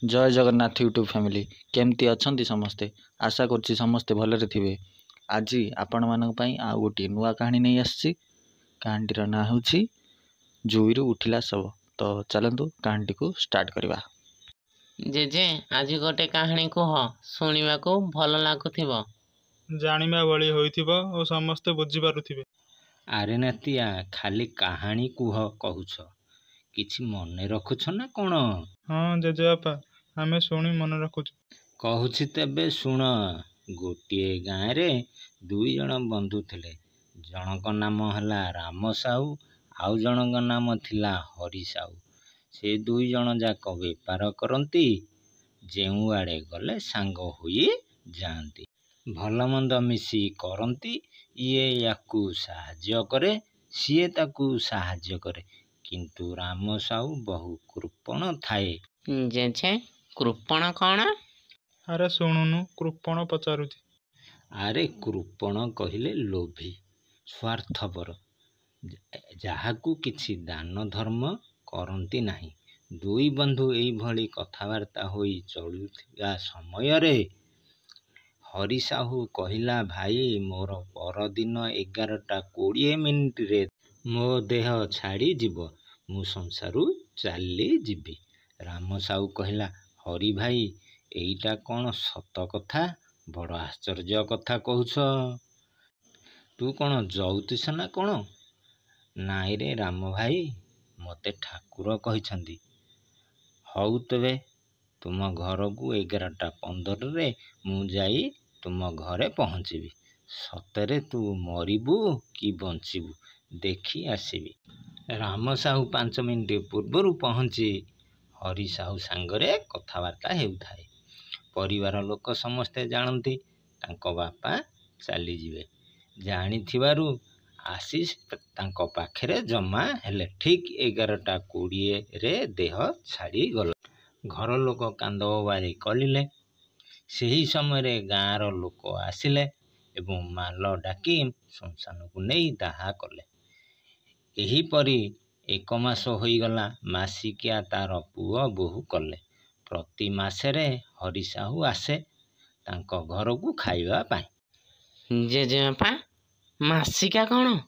जय Jagannath YouTube family केमती अच्छा समस्ते आशा करुच्ची समस्ते भलरे थे। आज आपण मानक आउ गोटे नुआ कहानी नहीं आसी। कहानीटीर ना हूँ जुईरू उठिला सब। तो चलतु कहानी को स्टार्ट करवा। जेजे आज गोटे कहानी कुह शुणा को भल लगुव जानिबा भली होइथिबो ओ समस्ते बुझी पारुथिबे। आरे नातिया खाली कहानी कुह कहूछ किछि मने रखुछ ना कोन? हाँ जेजेबापा आमे शुणी मन रखुछु। कहूछि तेबे शुण। गोटिए गाँव रे दुई जण बंधु थिले। जनक नाम हला राम साहू आउ जनक नाम थिला हरि साहू। से दुई जण जाक बेपार करती, जेउ आड़े गले सांग होई जाती, भल मंद मिसी करती। ये याकू साहाଯ୍य करे, सीए ताकू साहाଯ୍य करे, किंतु राम साहू बहु कृपण थाए। जेजे कृपण कौन? अरे शुणुनु कृपण पचारुछि। आरे कृपण कहिले लोभी स्वार्थपर, जाहाकू किछि दान धर्म करती नाही। दुई बंधु एई भली कथावार्ता होई चलुथिबा समय रे हरि साहू कहिला, भाई मोर परदिन 11:20 रे मो देह छाड़ी जीव, मु संसारू चाली जीवी। राम साहू कहिला, हरि भाई एईटा कौन सत कथा? बड़ आश्चर्य कथा कहूछ। तू कौन जौतिस ना कौन? नाई रे राम भाई, मते ठाकुर कहिछंदी। हऊ तेबे तुम घर को 11:15 रे मु जाई तुम घरे पहुँचीबी। सतरे तू मरिबू कि बंचिबू देखी आसीबी। राम साहू 5 मिनिट पूर्व पहुँची हरि साहू सांगरे कथावार्ता हेउथाए। परिवार लोक समस्ते जानती तांको बापा चली जीवे। जानिथिबारु आशीष तांको पाखरे जमा हेले। ठीक 11:20 रे देह छाड़ी गला। घर लोक कांदबारी कलिले। सही समय गाँवर लोक आसिले एवं माल डाकी शमशान को नहीं दाहा कले। एहीपरी 1 मास होईगला। मासिकिया तार पुओ बोहू कले। प्रति मासेरे हरि साहू आसे तांको घर को खाइबा पाई। जेजेबापा मासिका कौन?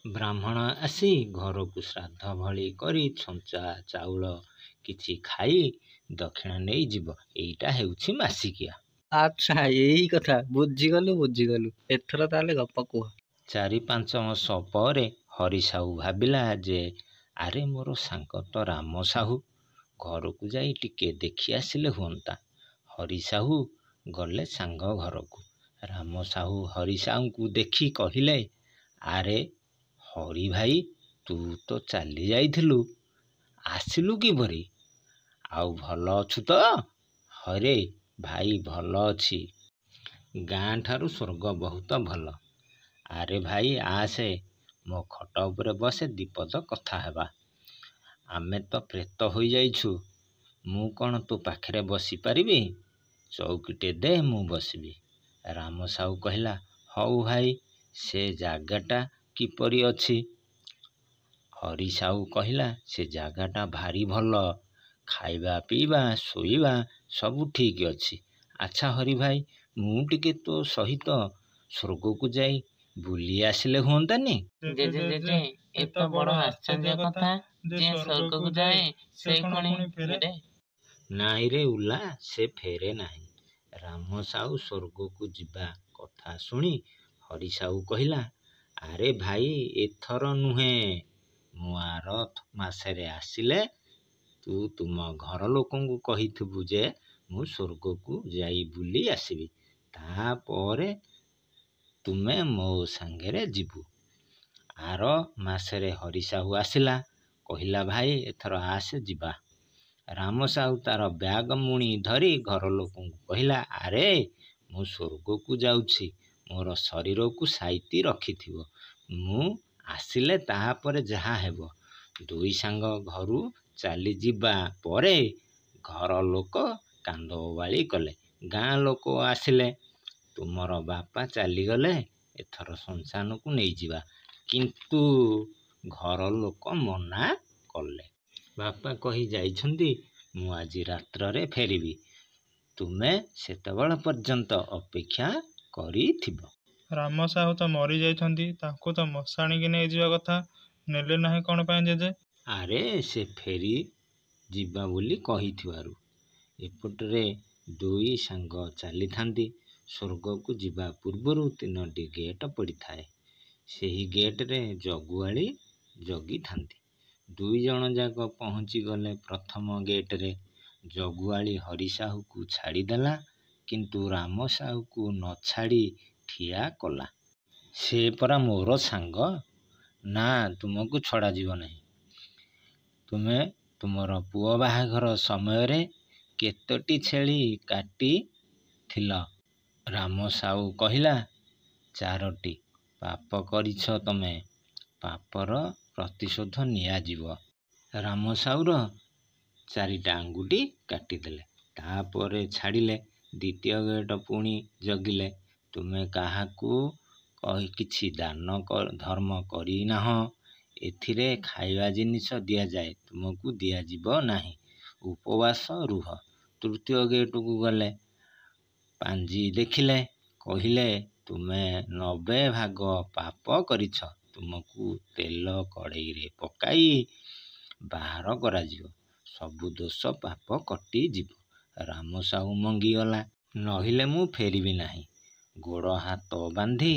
ब्राह्मण आसी घर को श्राद्ध भली करी छंचा चाउल किछि खाई दक्षिणा नहीं जीव। एईटा हेउछि मासिकिया। अच्छा यही कथा बुझीगलु एथर ताले गप कुह। 4-5 मास परे हरि साहू भाविला जे आरे मोर सांग तो राम साहू, घर को जाई टिके देखी आसिले हुंता। हरि साहू गले सांग घर को। राम साहू हरि साहू को देखी कहिले, आरे हरि भाई तू तो चली जाइथिलु, आसिलु किपरि? आउ भल अछु तो? हरे भाई भल अछि। गाँ ठारू स्वर्ग बहुत भल। आरे भाई आसे मो खट उपरे बसे दीपद कथा हेबा। आमे तो प्रेत होई जाइछु, मु कौन तू पाखरे बसी पारिबी? चौकीटे दे मु बसबी। राम साहू कहिला, हऊ भाई से जागाटा किपरि अछि? हरि साहू कहिला, से जागाटा भारी भल, खाइबा पीबा शोइबा सबु ठीक अछि। अच्छा हरि भाई मु टिके तो सहित स्वर्ग को जाई बुली आसिले हुंतानी? जेजे जेजे ए तो बड़ आश्चर्य कथा जे स्वर्ग को जाए से कोनी फेरे? नाई रे उला, से फेरे नाही। राम साहू स्वर्ग को जिबा कथा सुनी हरि साहू कहिला, आरे भाई एथर नुहे, मु आर मासेरे आसिले तू तुम घर लोकन को कहिथबु जे मु स्वर्ग को जाई बुली आसीबी, तापरे तुमे मो सांगेरे जीबू। आर मासेरे हरि साहू आसिला, कहिला भाई एथर आसे जीबा। राम साहू तार ब्याग मुणी धरी घर लोकन को कहिला, आरे मु स्वर्ग को जाउछि, मोर शरीर को साइती रखिथिबो, मु आसिले ताहापरे जहा हेबो। दुई सांग घरू चली जीबा परे घर लोक कांदबाली कले। गाँ लोक आसिले, तुमर बापा चली गले, एथर शमशान को नहीं जीवा, किंतु घर लोक मना कले। बापा कही जाइछंदी ମୁଁ ଆଜି ରାତ୍ରରେ ଫେରିବି। ତୁମେ ସେତେବେଳେ ପର୍ଯ୍ୟନ୍ତ ଅପେକ୍ଷା କରିଥିବ। ରାମ ସାହୁ ତ ମରିଯାଇଛନ୍ତି, ତାଙ୍କୁ ତ ମଶାଣିକି ନେଇଯିବା କଥା, ନେଲେ ନାହିଁ କ'ଣ ପାଇଁ ଜେଜେ? ଆରେ ସେ ଫେରି ଯିବା ବୋଲି କହିଥିବାରୁ ଏପଟରେ ଦୁଇ ସାଙ୍ଗ ଚାଲିଥାନ୍ତି। ସ୍ୱର୍ଗକୁ ଯିବା ପୂର୍ବରୁ 3ଟି ଗେଟ୍ ପଡ଼ିଥାଏ। ସେହି ଗେଟ୍ରେ ଜଗୁଆଳି ଜଗିଥାନ୍ତି। 2 ଜଣ ଯାକ ପହଞ୍ଚିଗଲେ ପ୍ରଥମ ଗେଟ୍ରେ। ଜଗୁଆଳି ହରି ସାହୁକୁ ଛାଡ଼ିଦେଲା, କିନ୍ତୁ ରାମ ସାହୁକୁ ନ ଛାଡ଼ି ଠିଆ କଲା। ସେ ପରା ମୋର ସାଙ୍ଗ। ନା, ତୁମକୁ ଛଡ଼ାଯିବ ନାହିଁ। ତୁମେ ତୁମର ପୁଅ ବାହାଘର ସମୟରେ କେତୋଟି ଛେଳି କାଟିଥିଲ? ରାମ ସାହୁ କହିଲା, 4ଟି। ପାପ କରିଛ ତମେ, ପାପର ପ୍ରତିଶୋଧ ନିଆଯିବ। ରାମ ସାହୁର 4ଟା ଆଙ୍ଗୁଠି କାଟିଦେଲେ, ତାପରେ ଛାଡ଼ିଲେ। 2ୟ ଗେଟ୍ ପୁଣି ଜଗିଲେ। ତୁମେ କାହାକୁ କିଛି ଦାନ ଧର୍ମ କରିନାହଁ, ଏଥିରେ ଖାଇବା ଜିନିଷ ଦିଆଯାଏ, ତୁମକୁ ଦିଆଯିବ ନାହିଁ। ଉପବାସ ରୁହ। 3ୟ ଗେଟକୁ ଗଲେ। ପାଞ୍ଜି ଦେଖିଲେ, କହିଲେ, ତୁମେ 90 ଭାଗ ପାପ କରିଛ, ତୁମକୁ ତେଲ କଡ଼େଇରେ ପକାଇ ବାହାର କରାଯିବ। ସବୁ ଦୋଷ ପାପ କଟିଯିବ। ରାମ ସାହୁ ମଙ୍ଗିଗଲା, ନହିଲେ ମୁଁ ଫେରିବି ନାହିଁ। ଗୋଡ଼ ହାତ ବାନ୍ଧି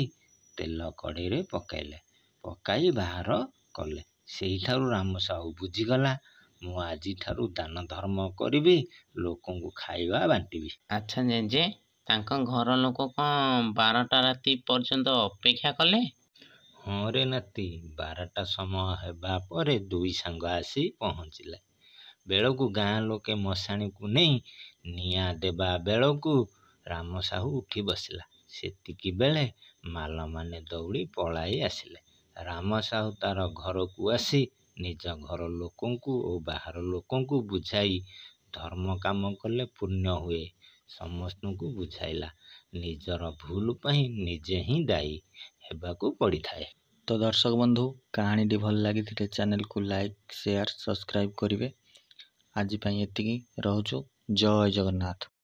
ତେଲ କଡ଼େଇରେ ପକାଇଲେ, ପକାଇ ବାହାର କଲେ। ସେଇଠାରୁ ରାମ ସାହୁ ବୁଝିଗଲା, ମୁଁ ଆଜିଠାରୁ ଦାନ ଧର୍ମ କରିବି, ଲୋକଙ୍କୁ ଖାଇବା ବାଣ୍ଟିବି। ଆଚ୍ଛା ଜେଜେ, ତାଙ୍କ ଘର ଲୋକ କ'ଣ 12ଟା ରାତି ପର୍ଯ୍ୟନ୍ତ ଅପେକ୍ଷା କଲେ? ହଁ ରେ ନାତି, 12ଟା ସମୟ ହେବା ପରେ 2 ସାଙ୍ଗ ଆସି ପହଞ୍ଚିଲେ। ବେଳକୁ ଗାଁ ଲୋକେ ମଶାଣିକୁ ନେଇ ନିଆଁ ଦେବା ବେଳକୁ ରାମ ସାହୁ ଉଠି ବସିଲା। ସେତିକି ବେଳେ ମାଲମାନେ ଦୌଡ଼ି ପଳାଇ ଆସିଲେ। ରାମ ସାହୁ ତାର ଘରକୁ ଆସି ନିଜ ଘର ଲୋକଙ୍କୁ ଓ ବାହାର ଲୋକଙ୍କୁ ବୁଝାଇ, ଧର୍ମ କାମ କଲେ ପୁଣ୍ୟ ହୁଏ, ସମସ୍ତଙ୍କୁ ବୁଝାଇଲା। ନିଜର ଭୁଲ ପାଇଁ ନିଜେ ହିଁ ଦାୟୀ ହେବାକୁ ପଡ଼ିଥାଏ। ତ ଦର୍ଶକ ବନ୍ଧୁ, କାହାଣୀଟି ଭଲ ଲାଗିଥିଲେ ଚ୍ୟାନେଲକୁ ଲାଇକ୍, ସେୟାର, ସବସ୍କ୍ରାଇବ୍ କରିବେ। ଆଜି ପାଇଁ ଏତିକି, ରହୁଛୁ। ଜୟ ଜଗନ୍ନାଥ।